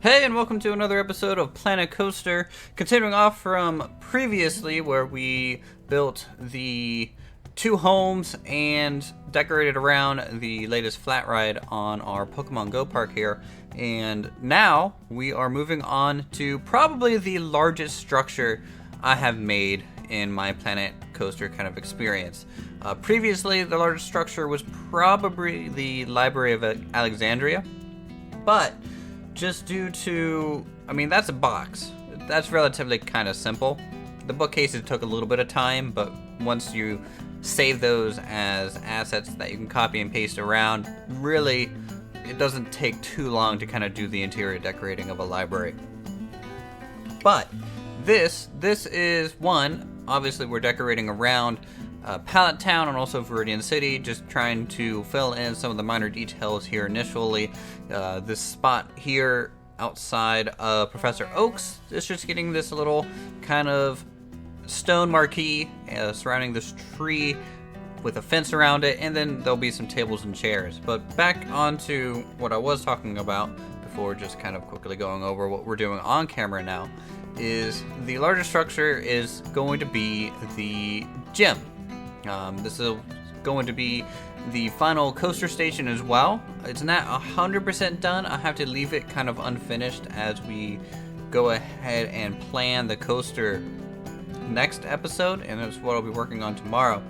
Hey, and welcome to another episode of Planet Coaster. Continuing off from previously, where we built the two homes and decorated around the latest flat ride on our Pokemon Go Park here. And now we are moving on to probably the largest structure I have made in my Planet Coaster kind of experience. Previously, the largest structure was probably the Library of Alexandria, but just due to, that's a box. That's relatively kind of simple. The bookcases took a little bit of time, but once you save those as assets that you can copy and paste around, really, it doesn't take too long to kind of do the interior decorating of a library. But this is one, obviously we're decorating around Pallet Town and also Viridian City, just trying to fill in some of the minor details here initially. This spot here outside of Professor Oak's is just getting this little kind of stone marquee surrounding this tree with a fence around it, and then there'll be some tables and chairs. But back onto what I was talking about before, just kind of quickly going over what we're doing on camera now, is the larger structure is going to be the gym. This is going to be the final coaster station as well. It's not 100% done. I have to leave it kind of unfinished as we go ahead and plan the coaster next episode, and that's what I'll be working on tomorrow.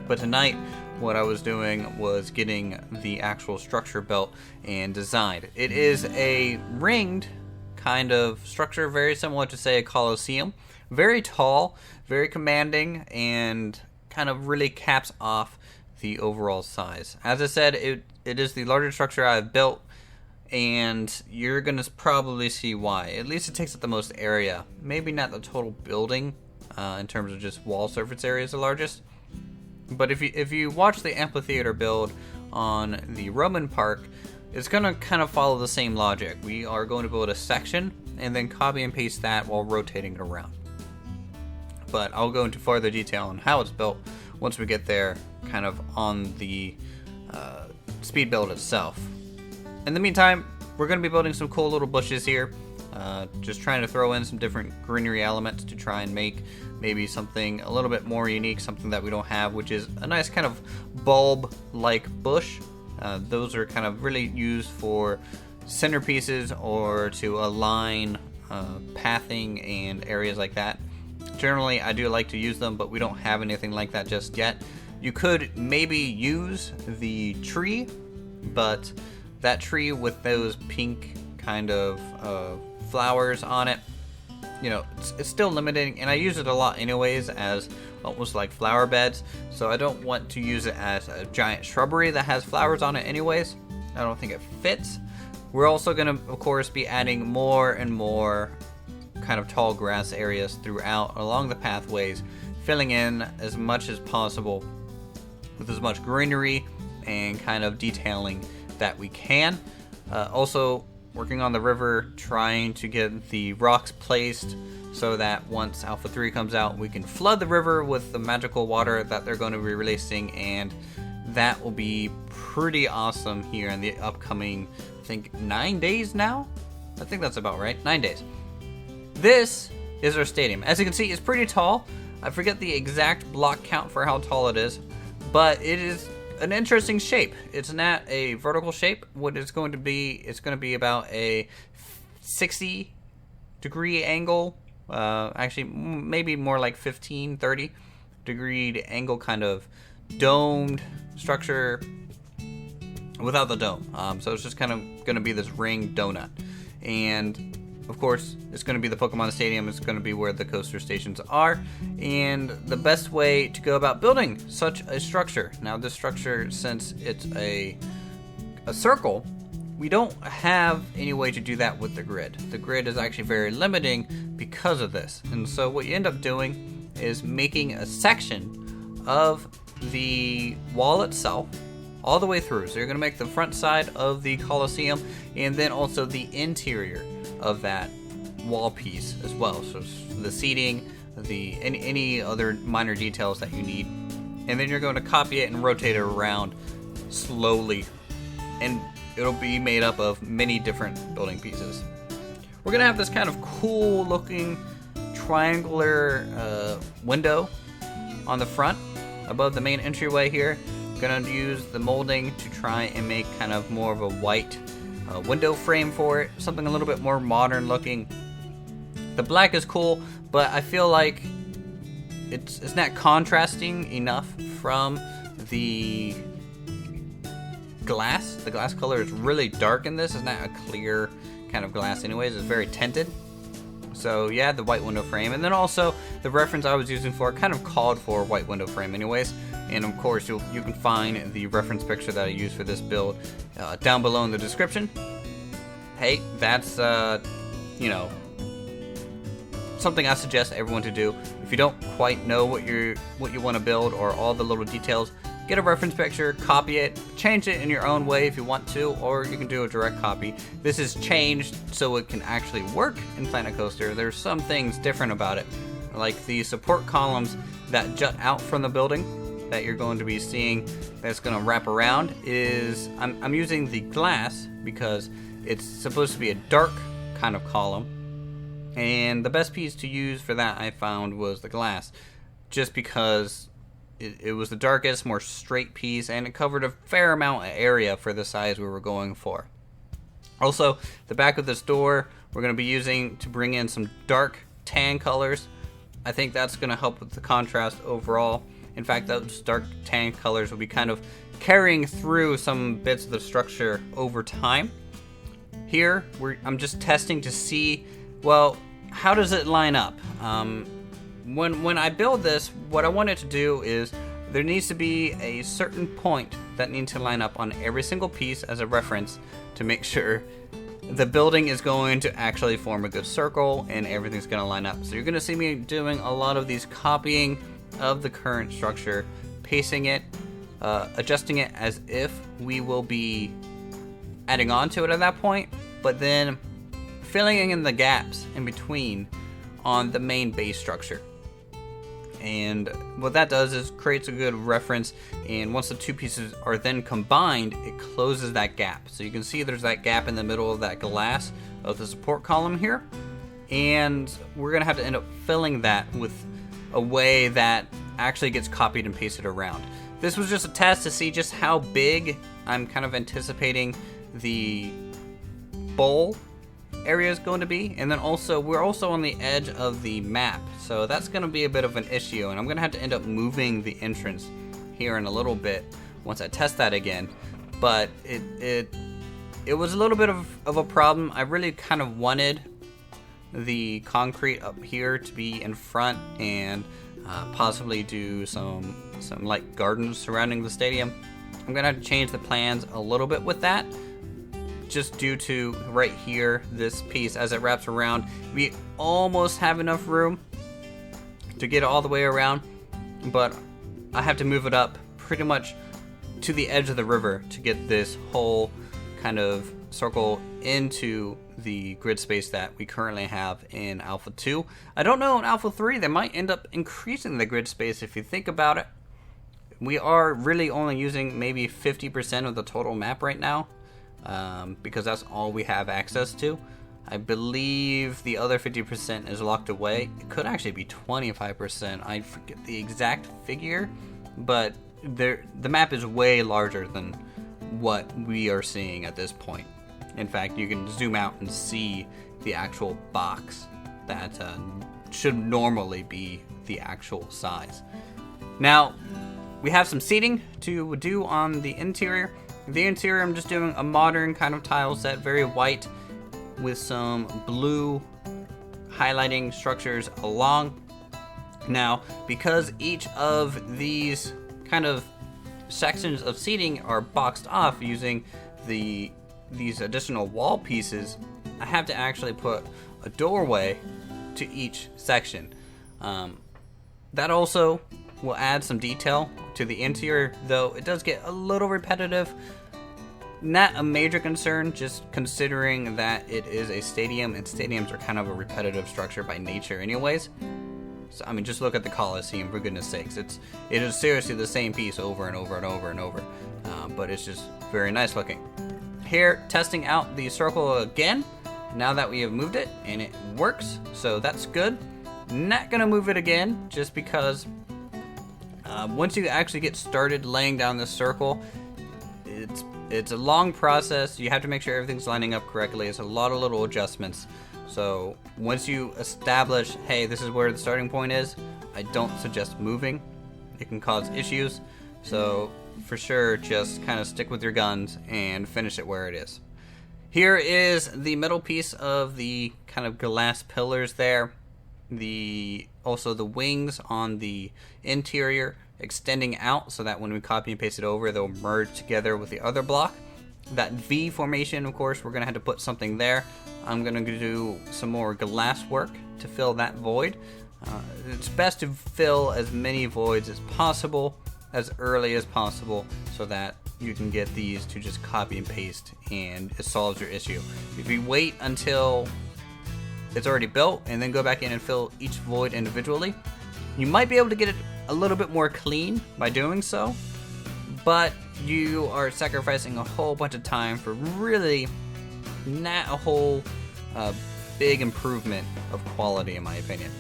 But tonight, what I was doing was getting the actual structure built and designed. It is a ringed kind of structure, very similar to, say, a Coliseum. Very tall, very commanding, and kind of really caps off the overall size. As I said, it is the largest structure I've built, and you're going to probably see why. At least it takes up the most area. Maybe not the total building in terms of just wall surface area is the largest. But if you watch the amphitheater build on the Roman Park, it's going to kind of follow the same logic. We are going to build a section and then copy and paste that while rotating it around. But I'll go into further detail on how it's built once we get there, kind of on the speed build itself. In the meantime, we're going to be building some cool little bushes here, just trying to throw in some different greenery elements to try and make maybe something a little bit more unique, something that we don't have, which is a nice kind of bulb-like bush. Those are kind of really used for centerpieces or to align pathing and areas like that. Generally, I do like to use them, but we don't have anything like that just yet. You could maybe use the tree, but that tree with those pink kind of flowers on it, it's still limiting, and I use it a lot anyways as almost like flower beds, so I don't want to use it as a giant shrubbery that has flowers on it anyways. I don't think it fits. We're also going to, of course, be adding more and more kind of tall grass areas throughout along the pathways, filling in as much as possible with as much greenery and kind of detailing that we can. Also working on the river, trying to get the rocks placed so that once Alpha 3 comes out, we can flood the river with the magical water that they're going to be releasing, and that will be pretty awesome here in the upcoming, I think, 9 days now? I think that's about right, 9 days. This is our stadium. As you can see, it's pretty tall. I forget the exact block count for how tall it is, but it is an interesting shape. It's not a vertical shape. What it's going to be about a 60-degree angle. Actually, maybe more like 15, 30 degree angle kind of domed structure without the dome. So it's just kind of going to be this ring donut. And of course, it's going to be the Pokemon Stadium. It's going to be where the coaster stations are, and the best way to go about building such a structure. Now, this structure, since it's a circle, we don't have any way to do that with the grid. The grid is actually very limiting because of this, and so what you end up doing is making a section of the wall itself all the way through. So you're going to make the front side of the Coliseum and then also the interior of that wall piece as well. So the seating, any other minor details that you need. And then you're going to copy it and rotate it around slowly. And it'll be made up of many different building pieces. We're gonna have this kind of cool looking triangular window on the front above the main entryway here. Gonna use the molding to try and make kind of more of a white window frame for it, something a little bit more modern looking. The black is cool, but I feel like it's not contrasting enough from the glass. The glass color is really dark in this. It's not a clear kind of glass anyways. It's very tinted. So yeah, the white window frame, and then also the reference I was using for it kind of called for a white window frame anyways. And of course you can find the reference picture that I used for this build down below in the description. Hey, that's you know, something I suggest everyone to do. If you don't quite know what you want to build or all the little details, get a reference picture, copy it, change it in your own way if you want to, or you can do a direct copy. This is changed so it can actually work in Planet Coaster. There's some things different about it, like the support columns that jut out from the building that you're going to be seeing that's going to wrap around. I'm using the glass because it's supposed to be a dark kind of column, and the best piece to use for that I found was the glass, just because it was the darkest, more straight piece, and it covered a fair amount of area for the size we were going for. Also, the back of this door we're going to be using to bring in some dark tan colors. I think that's going to help with the contrast overall. In fact, those dark tan colors will be kind of carrying through some bits of the structure over time. Here, I'm just testing to see, well, how does it line up? When I build this, what I want it to do is there needs to be a certain point that needs to line up on every single piece as a reference to make sure the building is going to actually form a good circle and everything's going to line up. So you're going to see me doing a lot of these copying of the current structure, pacing it, adjusting it as if we will be adding on to it at that point, but then filling in the gaps in between on the main base structure. And what that does is creates a good reference, and once the two pieces are then combined, it closes that gap. So you can see there's that gap in the middle of that glass of the support column here, and we're gonna have to end up filling that with a way that actually gets copied and pasted around. This was just a test to see just how big I'm kind of anticipating the bowl area is going to be, and then also we're also on the edge of the map, so that's going to be a bit of an issue, and I'm going to have to end up moving the entrance here in a little bit once I test that again. But it was a little bit of a problem. I really kind of wanted the concrete up here to be in front and possibly do some like gardens surrounding the stadium. I'm gonna have to change the plans a little bit with that, just due to right here, this piece as it wraps around, we almost have enough room to get it all the way around, but I have to move it up pretty much to the edge of the river to get this whole kind of circle into the grid space that we currently have in Alpha 2. I don't know in Alpha 3, they might end up increasing the grid space if you think about it. We are really only using maybe 50% of the total map right now, because that's all we have access to. I believe the other 50% is locked away. It could actually be 25%. I forget the exact figure, but the map is way larger than what we are seeing at this point. In fact, you can zoom out and see the actual box that should normally be the actual size. Now, we have some seating to do on the interior. The interior, I'm just doing a modern kind of tile set, very white, with some blue highlighting structures along. Now, because each of these kind of sections of seating are boxed off using these additional wall pieces, I have to actually put a doorway to each section. That also will add some detail to the interior, though it does get a little repetitive. Not a major concern, just considering that it is a stadium, and stadiums are kind of a repetitive structure by nature anyways. So, I mean, just look at the Coliseum, for goodness sakes. It is seriously the same piece over and over and over and over, but it's just very nice looking. here testing out the circle again, now that we have moved it, and it works, so that's good. Not gonna move it again, just because once you actually get started laying down this circle, it's a long process. You have to make sure everything's lining up correctly. It's a lot of little adjustments. So once you establish, hey, this is where the starting point is, I don't suggest moving. It can cause issues. So for sure, just kind of stick with your guns and finish it where it is. Here is the middle piece of the kind of glass pillars there. Also the wings on the interior extending out so that when we copy and paste it over, they'll merge together with the other block. That V formation, of course, we're going to have to put something there. I'm going to do some more glass work to fill that void. It's best to fill as many voids as possible, as early as possible, so that you can get these to just copy and paste and it solves your issue. If you wait until it's already built and then go back in and fill each void individually, you might be able to get it a little bit more clean by doing so, but you are sacrificing a whole bunch of time for really not a whole big improvement of quality, in my opinion.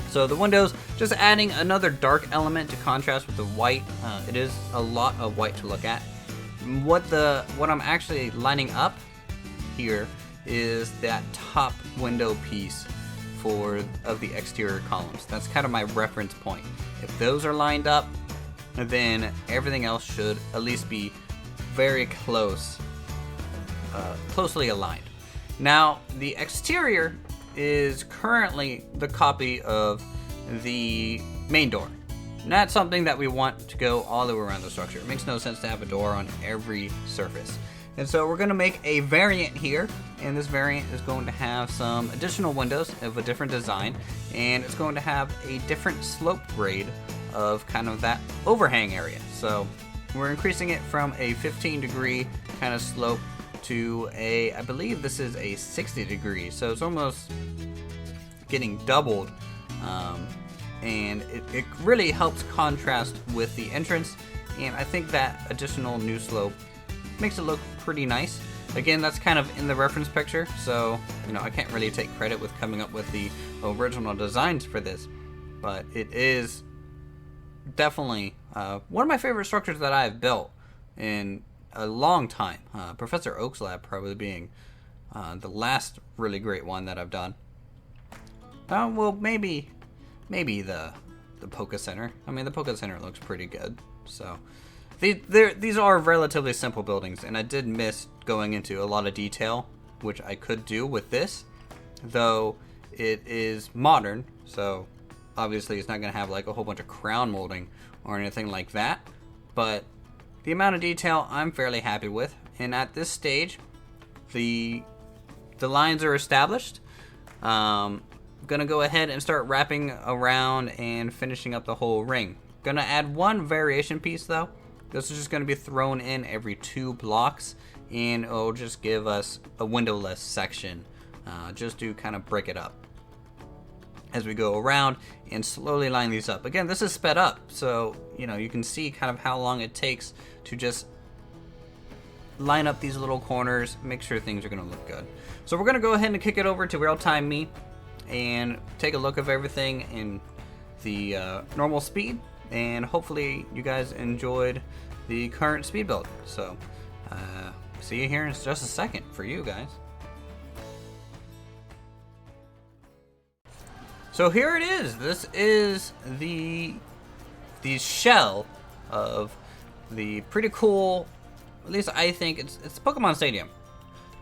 So the windows, just adding another dark element to contrast with the white. It is a lot of white to look at. What I'm actually lining up here is that top window piece of the exterior columns. That's kind of my reference point. If those are lined up, then everything else should at least be very closely aligned. Now, the exterior is currently the copy of the main door. Not something that we want to go all the way around the structure. It makes no sense to have a door on every surface. And so we're going to make a variant here, and this variant is going to have some additional windows of a different design, and it's going to have a different slope grade of kind of that overhang area. So we're increasing it from a 15-degree kind of slope to I believe this is a 60 degree, so it's almost getting doubled, and it really helps contrast with the entrance, and I think that additional new slope makes it look pretty nice. Again, that's kind of in the reference picture, so I can't really take credit with coming up with the original designs for this, but it is definitely one of my favorite structures that I've built in a long time. Professor Oak's lab probably being the last really great one that I've done. Well, maybe the Poké Center. I mean, the Poké Center looks pretty good. So these are relatively simple buildings, and I did miss going into a lot of detail, which I could do with this, though it is modern, so obviously it's not going to have like a whole bunch of crown molding or anything like that, but the amount of detail I'm fairly happy with. And at this stage, the lines are established. I'm gonna go ahead and start wrapping around and finishing up the whole ring. Gonna add one variation piece though. This is just gonna be thrown in every 2 blocks, and it'll just give us a windowless section, just to kind of break it up as we go around and slowly line these up. Again, this is sped up, so you can see kind of how long it takes to just line up these little corners, make sure things are going to look good. So we're going to go ahead and kick it over to real-time me and take a look of everything in the normal speed, and hopefully you guys enjoyed the current speed build. So see you here in just a second for you guys. So here it is. This is the shell of the pretty cool, at least I think it's Pokemon Stadium.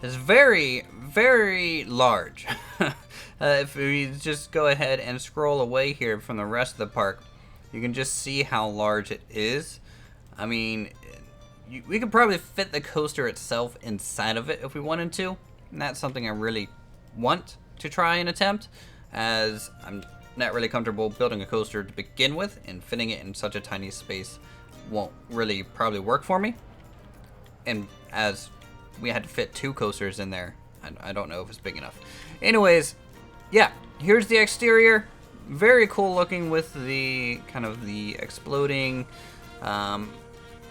It's very, very large. If we just go ahead and scroll away here from the rest of the park, you can just see how large it is. I mean, we could probably fit the coaster itself inside of it if we wanted to. And that's something I really want to try and attempt, as I'm not really comfortable building a coaster to begin with, and fitting it in such a tiny space won't really probably work for me. And as we had to fit 2 coasters in there, I don't know if it's big enough. Anyways, yeah, here's the exterior. Very cool looking with the kind of the exploding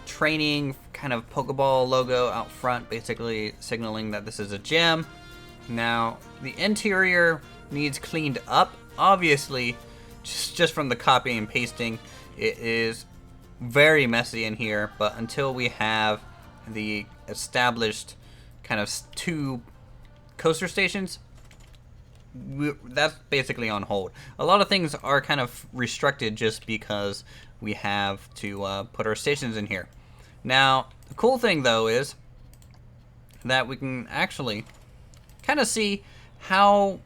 training kind of Pokeball logo out front, basically signaling that this is a gym. Now, the interior needs cleaned up. Obviously, just from the copying and pasting, it is very messy in here, but until we have the established kind of 2 coaster stations, that's basically on hold. A lot of things are kind of restricted just because we have to put our stations in here. Now, the cool thing though is that we can actually kind of see how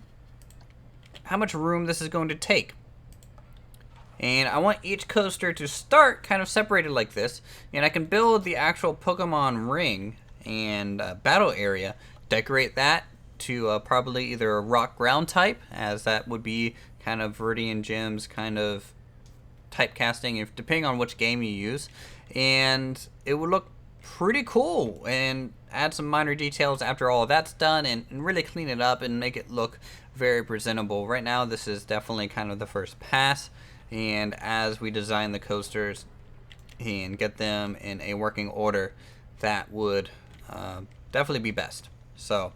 much room this is going to take. And I want each coaster to start kind of separated like this, and I can build the actual Pokemon ring and battle area, decorate that to probably either a rock ground type, as that would be kind of Viridian Gym's kind of typecasting, if depending on which game you use, and it would look pretty cool, and add some minor details after all of that's done, and really clean it up and make it look very presentable. Right now this is definitely kind of the first pass, and as we design the coasters and get them in a working order, that would definitely be best. So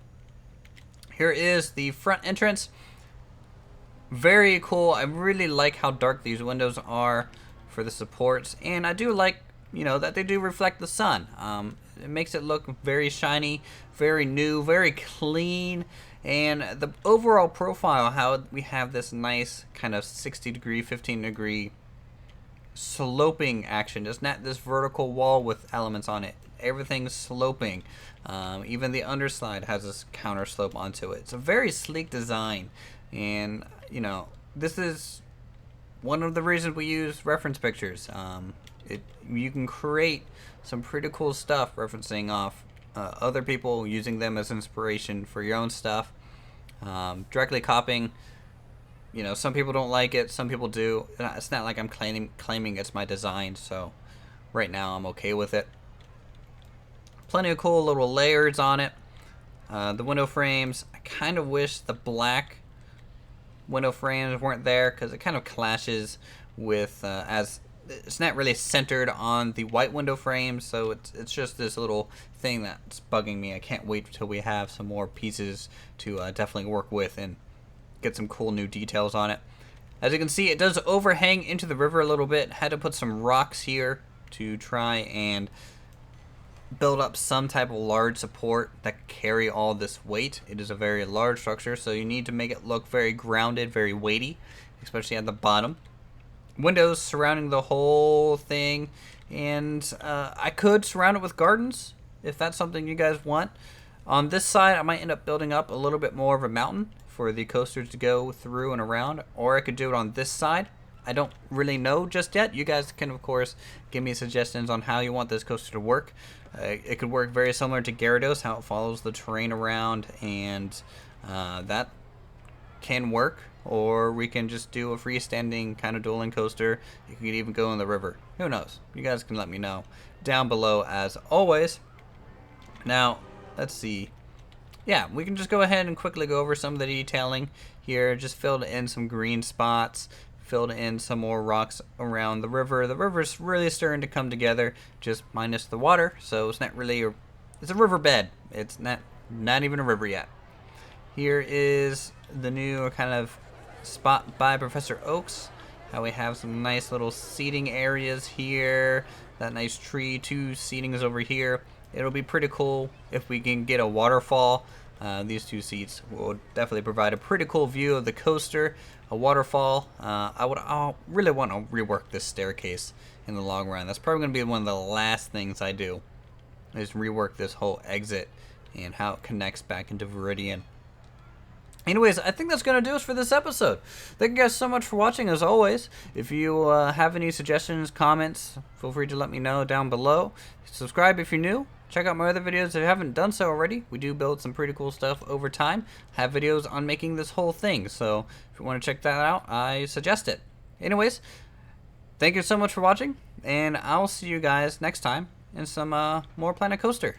here is the front entrance. Very cool. I really like how dark these windows are for the supports, and I do like, you know, that they do reflect the sun. It makes it look very shiny, very new, very clean, and the overall profile, how we have this nice kind of 60-degree, 15-degree sloping action. It's not this vertical wall with elements on it. Everything's sloping. Even the underside has this counter slope onto it. It's a very sleek design, and you know, this is one of the reasons we use reference pictures. You can create some pretty cool stuff referencing off other people, using them as inspiration for your own stuff. Directly copying, you know, some people don't like it, some people do. It's not like I'm claiming it's my design, so right now I'm okay with it. Plenty of cool little layers on it. The window frames, I kind of wish the black window frames weren't there, because it kind of clashes with as it's not really centered on the white window frames, so it's just this little thing that's bugging me. I can't wait till we have some more pieces to definitely work with and get some cool new details on it. As you can see, it does overhang into the river a little bit. Had to put some rocks here to try and build up some type of large support that carry all this weight. It is a very large structure, so you need to make it look very grounded, very weighty, especially at the bottom. Windows surrounding the whole thing, and I could surround it with gardens if that's something you guys want. On this side, I might end up building up a little bit more of a mountain for the coasters to go through and around, or I could do it on this side. I don't really know just yet. You guys can, of course, give me suggestions on how you want this coaster to work. It could work very similar to Gyarados, how it follows the terrain around, and that can work. Or we can just do a freestanding kind of dueling coaster. You could even go in the river. Who knows? You guys can let me know down below as always. Now, let's see. Yeah, we can just go ahead and quickly go over some of the detailing here. Just filled in some green spots. Filled in some more rocks around the river. The river's really starting to come together, just minus the water. So it's not really it's a riverbed. It's not even a river yet. Here is the new kind of spot by Professor Oaks. How we have some nice little seating areas here. That nice tree, 2 seatings over here. It'll be pretty cool if we can get a waterfall. These 2 seats will definitely provide a pretty cool view of the coaster. A waterfall. I really want to rework this staircase in the long run. That's probably going to be one of the last things I do, is rework this whole exit and how it connects back into Viridian. Anyways, I think that's going to do us for this episode. Thank you guys so much for watching, as always. If you have any suggestions, comments, feel free to let me know down below. Subscribe if you're new. Check out my other videos if you haven't done so already. We do build some pretty cool stuff over time. Have videos on making this whole thing, so if you want to check that out, I suggest it. Anyways, thank you so much for watching, and I'll see you guys next time in some more Planet Coaster.